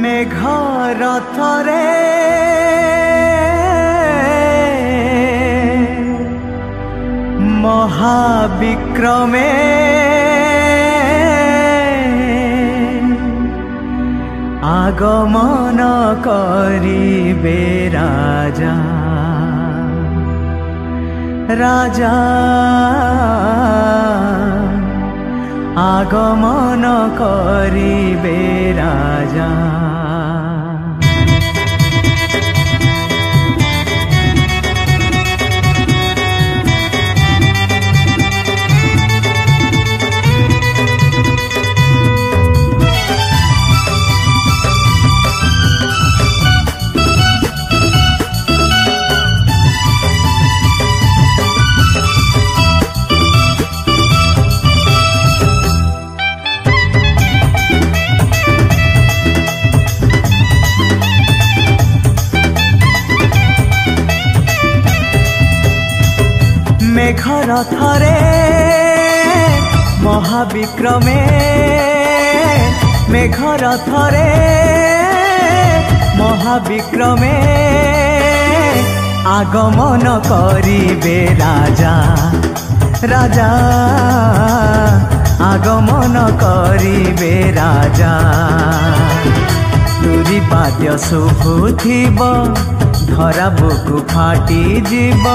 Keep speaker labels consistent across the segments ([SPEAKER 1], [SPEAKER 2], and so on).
[SPEAKER 1] मेघ रथरे महाविक्रमे आगमन करिबे राजा राजा आगमन करिबे राजा। मेघ रथरे महाविक्रमे मेघ रथरे महाविक्रमे आगमन करिबे राजा राजा आगमन करिबे राजा। तुरी बाद्य शुभुथिब धरा बुकु फाटी जीव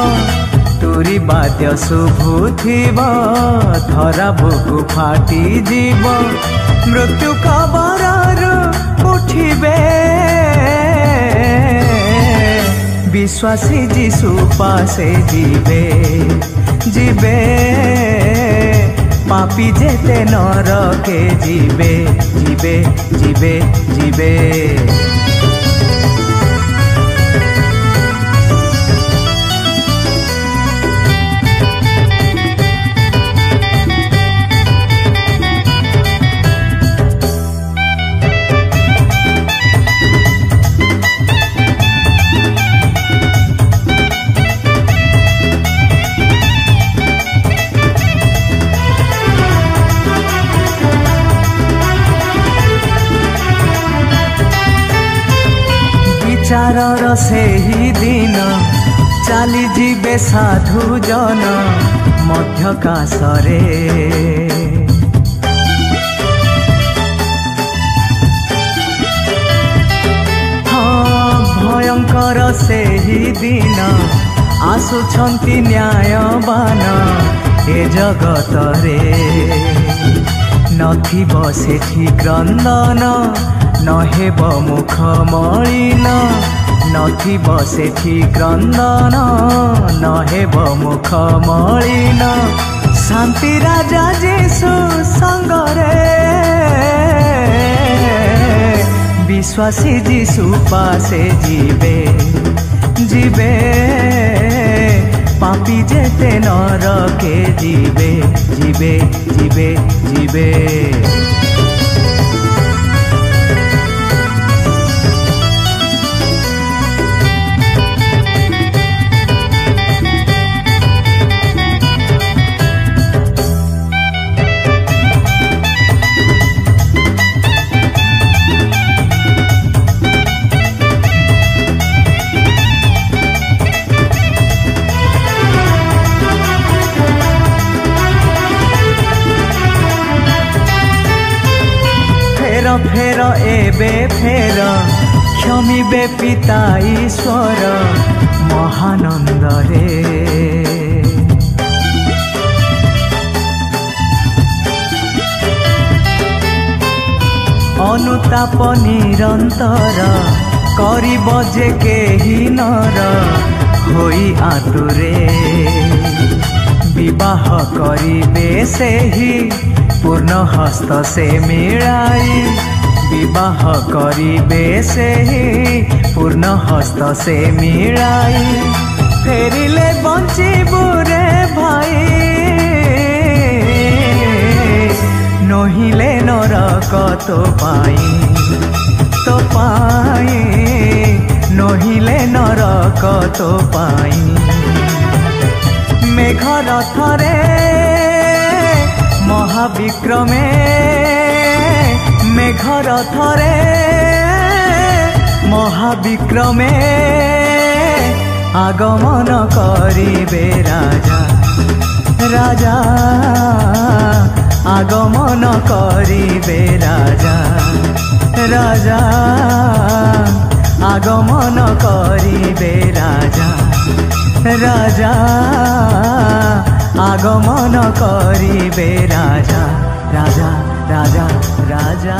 [SPEAKER 1] तुरी बाद्य शुभुथिब धरा बुकु फाटी जीव मृत्यु कबररु उठिबे विश्वासी जीशु पासे जीवे जीवे पापी जेते नरके जीवे जीवे जीवे जीवे। विचारर सेही दिन चाली जीवे साधु जन मध्यकाशरे हाँ भयंकर सेही दिन आसुछंती न्यायवान ए जगतरे नथिब सेठी क्रंदन नहेब मुख मलिन नथिब सेठी क्रंदन नहेब मुख मलिन शांति राजा जीशु संगरे विश्वासी जीशु पासे जीवे जीवे पापी जेते नरके जीवे जीवे जीवे जीवे। फेर एबे फेर क्षमिबे पिता ईश्वर महानंद रे अनुताप निरंतर करिब जे केही नर होई आतुरे विवाह करिबे सेही पूर्ण हस्त से मिलाई विवाह करिबे सेही पूर्ण हस्त से मिलाई फेरिले बंचिबु रे भाई नहिले नरक तो पाई नहिले नरक तो पाई। मेघ रथरे महाविक्रमे मेघ रथरे महाविक्रमे आगमन करिबे राजा राजा आगमन करिबे राजा राजा आगमन करिबे राजा राजा आगमन करिबे राजा राजा राजा राजा।